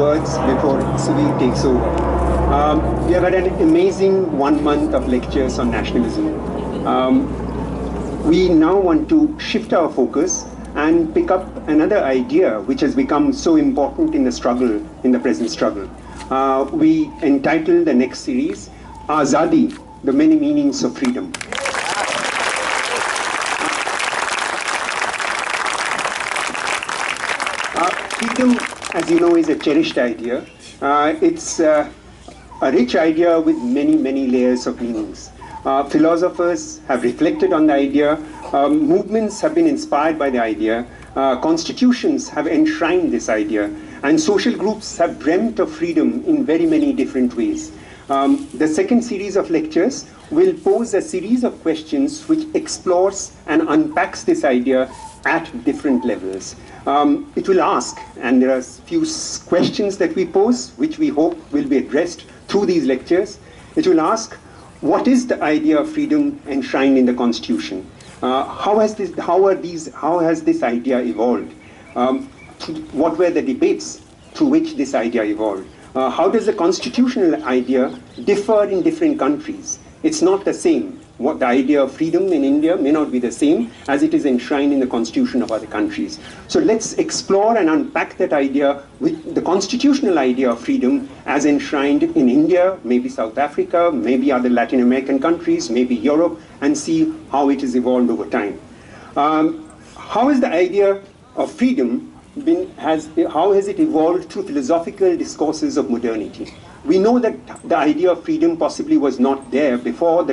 words before Suvi takes over. We have had an amazing 1 month of lectures on nationalism. We now want to shift our focus and pick up another idea which has become so important in the struggle, in the present struggle. We entitled the next series, Azadi, the Many Meanings of Freedom. Freedom, as you know, is a cherished idea. It's a rich idea with many, many layers of meanings. Philosophers have reflected on the idea. Movements have been inspired by the idea. Constitutions have enshrined this idea. And social groups have dreamt of freedom in very many different ways. The second series of lectures will pose a series of questions which explores and unpacks this idea at different levels. It will ask, and there are a few questions that we pose, which we hope will be addressed through these lectures. It will ask, what is the idea of freedom enshrined in the Constitution? How has this idea evolved? What were the debates through which this idea evolved? How does the constitutional idea differ in different countries? It's not the same. What the idea of freedom in India may not be the same as it is enshrined in the constitution of other countries. So let's explore and unpack that idea with the constitutional idea of freedom as enshrined in India, maybe South Africa, maybe other Latin American countries, maybe Europe, and see how it has evolved over time. How has the idea of freedom how has it evolved through philosophical discourses of modernity? We know that the idea of freedom possibly was not there before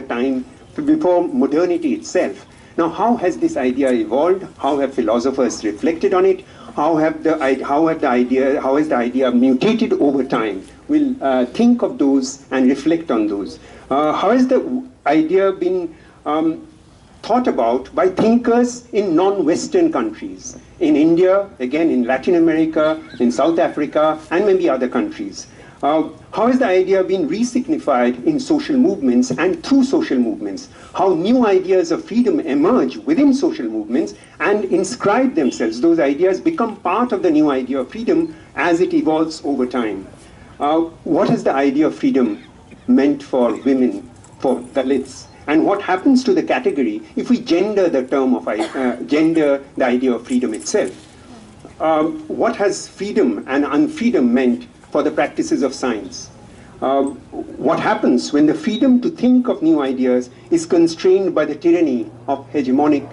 modernity itself. Now, how has this idea evolved? How have philosophers reflected on it? How has the idea mutated over time? We'll think of those and reflect on those. How has the idea been thought about by thinkers in non-Western countries? In India, again in Latin America, in South Africa, and maybe other countries. How has the idea been resignified in social movements and through social movements? How new ideas of freedom emerge within social movements and inscribe themselves. Those ideas become part of the new idea of freedom as it evolves over time. What has the idea of freedom meant for women, for Dalits? And what happens to the category if we gender the term of gender the idea of freedom itself? What has freedom and unfreedom meant for the practices of science? What happens when the freedom to think of new ideas is constrained by the tyranny of hegemonic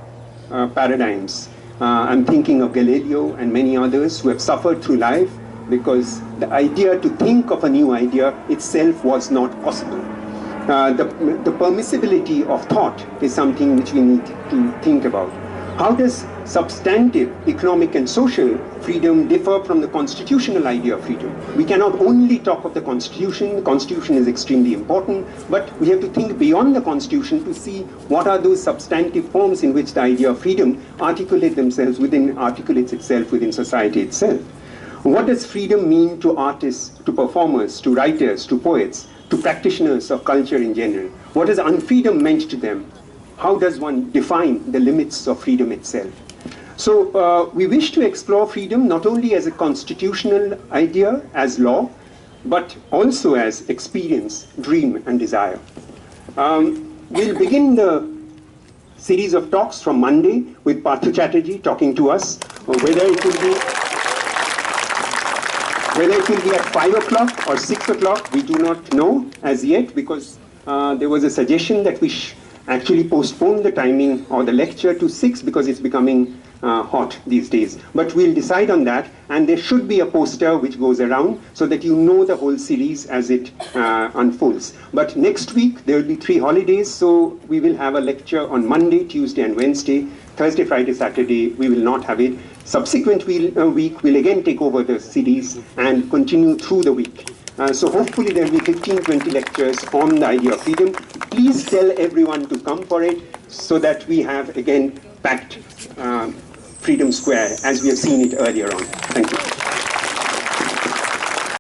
paradigms? I'm thinking of Galileo and many others who have suffered through life because the idea to think of a new idea itself was not possible. The permissibility of thought is something which we need to think about. How does substantive economic and social freedom differ from the constitutional idea of freedom? We cannot only talk of the Constitution is extremely important, but we have to think beyond the Constitution to see what are those substantive forms in which the idea of freedom articulates itself within society itself. What does freedom mean to artists, to performers, to writers, to poets, to practitioners of culture in general? What has unfreedom meant to them? How does one define the limits of freedom itself? So we wish to explore freedom not only as a constitutional idea, as law, but also as experience, dream, and desire. We'll begin the series of talks from Monday with Partha Chatterjee talking to us, whether it will be at 5 o'clock or 6 o'clock, we do not know as yet, because there was a suggestion that we actually postpone the timing or the lecture to 6 because it's becoming hot these days. But we'll decide on that, and there should be a poster which goes around so that you know the whole series as it unfolds. But next week there will be 3 holidays, so we will have a lecture on Monday, Tuesday, and Wednesday. Thursday, Friday, Saturday, we will not have it. Subsequent week will again take over the series and continue through the week. So hopefully there will be 15-20 lectures on the idea of freedom. Please tell everyone to come for it so that we have again packed Freedom Square as we have seen it earlier on. Thank you.